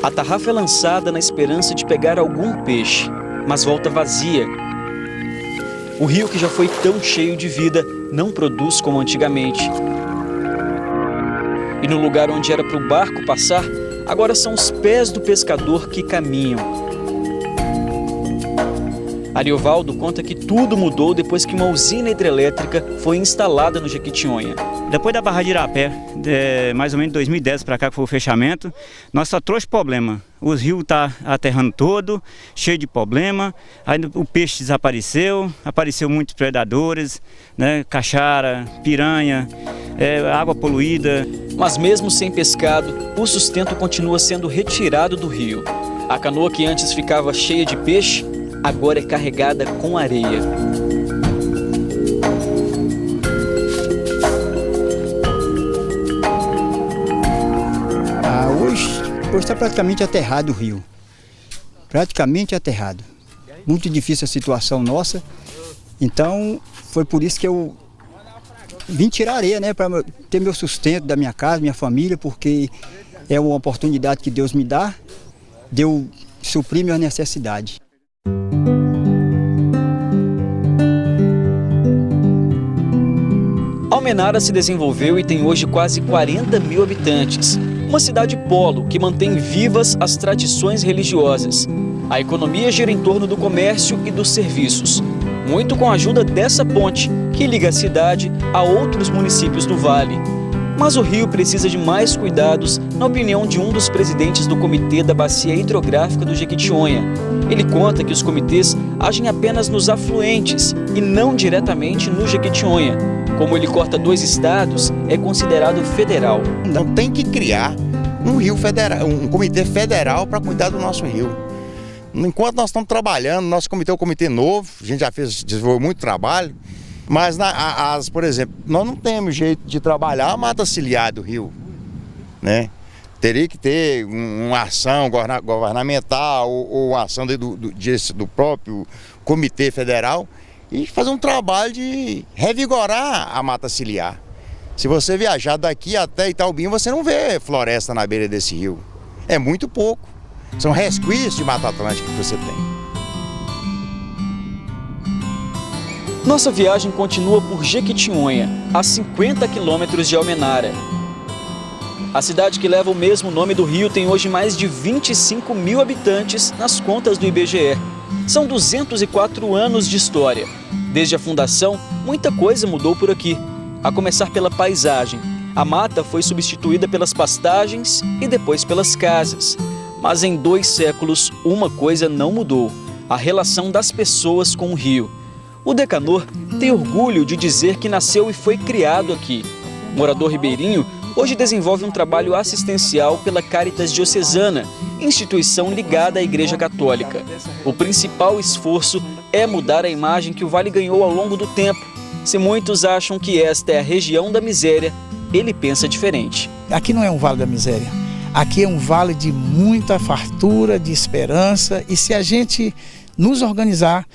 A tarrafa é lançada na esperança de pegar algum peixe, mas volta vazia. O rio, que já foi tão cheio de vida, não produz como antigamente. E no lugar onde era para o barco passar, agora são os pés do pescador que caminham. Ariovaldo conta que tudo mudou depois que uma usina hidrelétrica foi instalada no Jequitinhonha. Depois da Barra de Irapé, mais ou menos de 2010 para cá, que foi o fechamento, nós só trouxe problema. Os rios estão aterrando todo, cheio de problema, aí o peixe desapareceu, apareceu muitos predadores, né, caixara, piranha, água poluída. Mas mesmo sem pescado, o sustento continua sendo retirado do rio. A canoa que antes ficava cheia de peixe, agora é carregada com areia. Hoje está praticamente aterrado o rio. Praticamente aterrado. Muito difícil a situação nossa. Então, foi por isso que eu vim tirar areia, né? Para ter meu sustento da minha casa, minha família, porque é uma oportunidade que Deus me dá de eu suprir minha necessidade. Almenara se desenvolveu e tem hoje quase 40 mil habitantes. Uma cidade polo que mantém vivas as tradições religiosas. A economia gira em torno do comércio e dos serviços. Muito com a ajuda dessa ponte, que liga a cidade a outros municípios do Vale. Mas o rio precisa de mais cuidados, na opinião de um dos presidentes do Comitê da Bacia Hidrográfica do Jequitinhonha. Ele conta que os comitês agem apenas nos afluentes e não diretamente no Jequitinhonha. Como ele corta 2 estados, é considerado federal. Então tem que criar um rio federal, um comitê federal para cuidar do nosso rio. Enquanto nós estamos trabalhando, nosso comitê é um comitê novo, a gente já desenvolveu muito trabalho, mas por exemplo, nós não temos jeito de trabalhar a mata ciliar do rio, né? Teria que ter uma ação governamental ou uma ação do próprio comitê federal e fazer um trabalho de revigorar a mata ciliar. Se você viajar daqui até Itaubim, você não vê floresta na beira desse rio. É muito pouco. São resquícios de Mata Atlântica que você tem. Nossa viagem continua por Jequitinhonha, a 50 quilômetros de Almenara. A cidade que leva o mesmo nome do rio tem hoje mais de 25 mil habitantes nas contas do IBGE. São 204 anos de história. Desde a fundação, muita coisa mudou por aqui. A começar pela paisagem. A mata foi substituída pelas pastagens e depois pelas casas. Mas em 2 séculos, uma coisa não mudou: a relação das pessoas com o rio. O Decanor tem orgulho de dizer que nasceu e foi criado aqui. Morador ribeirinho, hoje desenvolve um trabalho assistencial pela Caritas Diocesana, instituição ligada à Igreja Católica. O principal esforço é mudar a imagem que o Vale ganhou ao longo do tempo. Se muitos acham que esta é a região da miséria, ele pensa diferente. Aqui não é um vale da miséria. Aqui é um vale de muita fartura, de esperança, e se a gente nos organizar,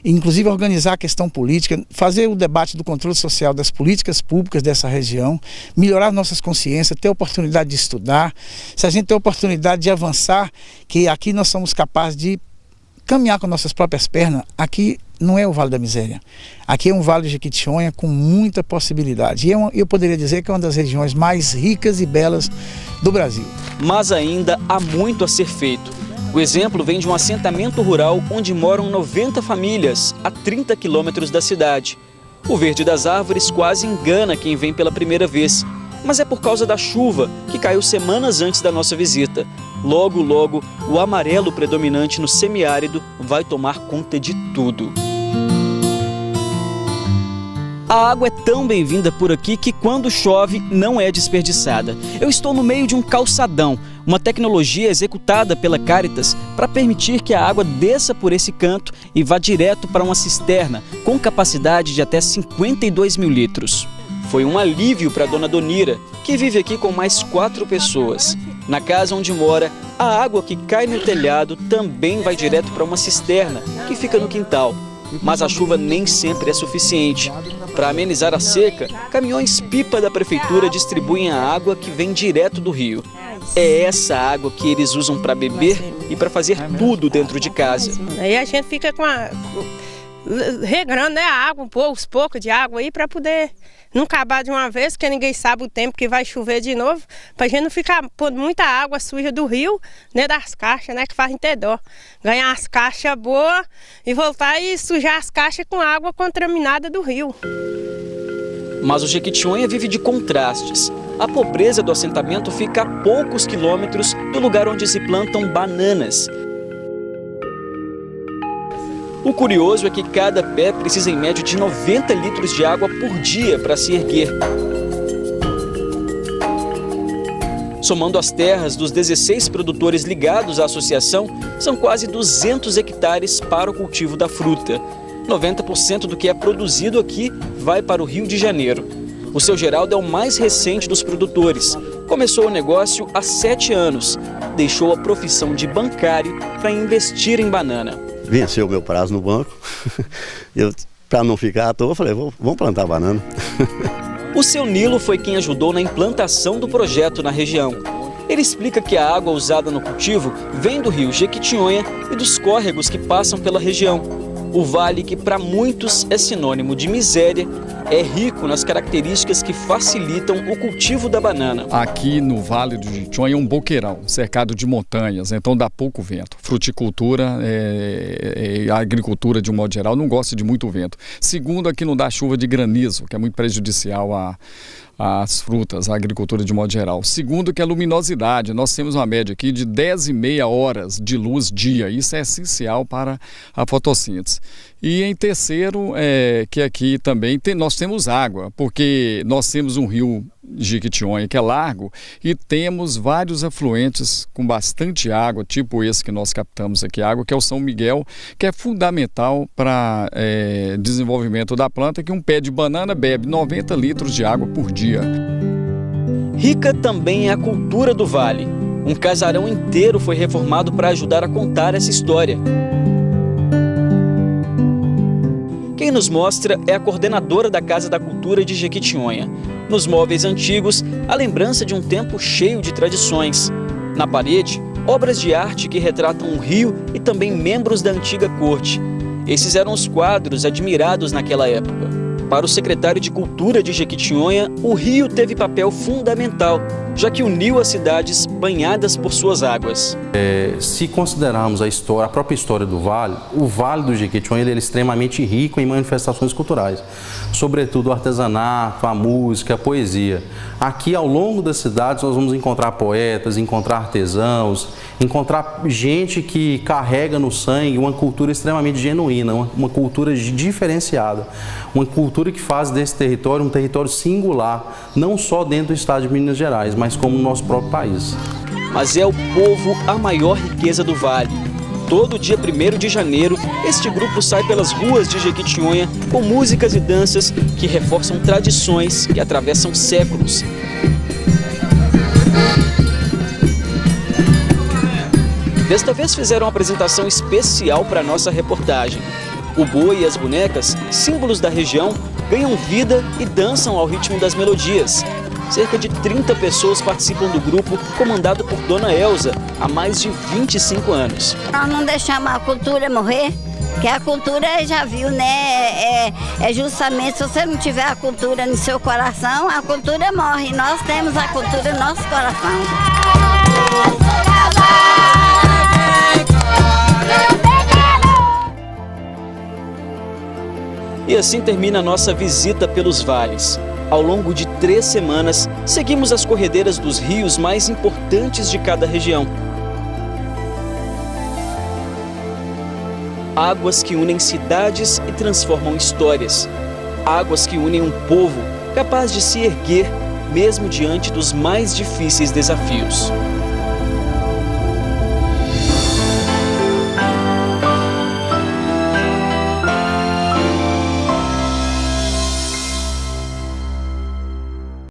inclusive organizar a questão política, fazer o debate do controle social das políticas públicas dessa região, melhorar nossas consciências, ter a oportunidade de estudar, se a gente ter a oportunidade de avançar, que aqui nós somos capazes de caminhar com nossas próprias pernas, aqui não é o Vale da Miséria. Aqui é um Vale de Jequitinhonha com muita possibilidade. E eu poderia dizer que é uma das regiões mais ricas e belas do Brasil. Mas ainda há muito a ser feito. O exemplo vem de um assentamento rural onde moram 90 famílias, a 30 quilômetros da cidade. O verde das árvores quase engana quem vem pela primeira vez. Mas é por causa da chuva, que caiu semanas antes da nossa visita. Logo, logo, o amarelo predominante no semiárido vai tomar conta de tudo. A água é tão bem-vinda por aqui que quando chove não é desperdiçada. Eu estou no meio de um calçadão, uma tecnologia executada pela Caritas para permitir que a água desça por esse canto e vá direto para uma cisterna com capacidade de até 52 mil litros. Foi um alívio para a dona Donira, que vive aqui com mais 4 pessoas. Na casa onde mora, a água que cai no telhado também vai direto para uma cisterna que fica no quintal. Mas a chuva nem sempre é suficiente. Para amenizar a seca, caminhões-pipa da prefeitura distribuem a água que vem direto do rio. É essa água que eles usam para beber e para fazer tudo dentro de casa. Aí a gente fica regrando, né, a água, uns poucos de água aí para poder não acabar de uma vez, porque ninguém sabe o tempo que vai chover de novo, para a gente não ficar pondo muita água suja do rio, né, das caixas, né, que fazem ter dó. Ganhar as caixas boas e voltar e sujar as caixas com água contaminada do rio. Mas o Jequitinhonha vive de contrastes. A pobreza do assentamento fica a poucos quilômetros do lugar onde se plantam bananas. O curioso é que cada pé precisa em média de 90 litros de água por dia para se erguer. Somando as terras dos 16 produtores ligados à associação, são quase 200 hectares para o cultivo da fruta. 90% do que é produzido aqui vai para o Rio de Janeiro. O seu Geraldo é o mais recente dos produtores. Começou o negócio há 7 anos. Deixou a profissão de bancário para investir em banana. Venceu o meu prazo no banco. Para não ficar à toa, eu falei, vamos plantar banana. O seu Nilo foi quem ajudou na implantação do projeto na região. Ele explica que a água usada no cultivo vem do rio Jequitinhonha e dos córregos que passam pela região. O vale, que para muitos é sinônimo de miséria, é rico nas características que facilitam o cultivo da banana. Aqui no Vale do Jequitinhonha é um boqueirão, cercado de montanhas, então dá pouco vento. Fruticultura e a agricultura, de um modo geral, não gosta de muito vento. Segundo, aqui não dá chuva de granizo, que é muito prejudicial às frutas, à agricultura de modo geral. Segundo, que é a luminosidade. Nós temos uma média aqui de 10,5 horas de luz dia. Isso é essencial para a fotossíntese. E em terceiro, que aqui também nós temos água, porque nós temos um rio Jequitinhonha que é largo e temos vários afluentes com bastante água, tipo esse que nós captamos aqui, água, que é o São Miguel, que é fundamental para desenvolvimento da planta, que um pé de banana bebe 90 litros de água por dia. Rica também é a cultura do vale. Um casarão inteiro foi reformado para ajudar a contar essa história. Quem nos mostra é a coordenadora da Casa da Cultura de Jequitinhonha. Nos móveis antigos, a lembrança de um tempo cheio de tradições. Na parede, obras de arte que retratam um rio e também membros da antiga corte. Esses eram os quadros admirados naquela época. Para o secretário de Cultura de Jequitinhonha, o rio teve papel fundamental, já que uniu as cidades banhadas por suas águas. Se considerarmos a própria história do Vale, o Vale do Jequitinhonha ele é extremamente rico em manifestações culturais, sobretudo o artesanato, a música, a poesia. Aqui, ao longo das cidades, nós vamos encontrar poetas, encontrar artesãos, encontrar gente que carrega no sangue uma cultura extremamente genuína, uma cultura diferenciada, uma cultura que faz desse território um território singular, não só dentro do estado de Minas Gerais, mas como no nosso próprio país. Mas é o povo a maior riqueza do Vale. Todo dia 1º de janeiro, este grupo sai pelas ruas de Jequitinhonha com músicas e danças que reforçam tradições que atravessam séculos. Desta vez fizeram uma apresentação especial para nossa reportagem. O boi e as bonecas, símbolos da região, ganham vida e dançam ao ritmo das melodias. Cerca de 30 pessoas participam do grupo, comandado por Dona Elza, há mais de 25 anos. Nós não deixamos a cultura morrer, que a cultura já viu, né? É justamente, se você não tiver a cultura no seu coração, a cultura morre. Nós temos a cultura no nosso coração. E assim termina a nossa visita pelos vales. Ao longo de 3 semanas, seguimos as corredeiras dos rios mais importantes de cada região. Águas que unem cidades e transformam histórias. Águas que unem um povo capaz de se erguer mesmo diante dos mais difíceis desafios.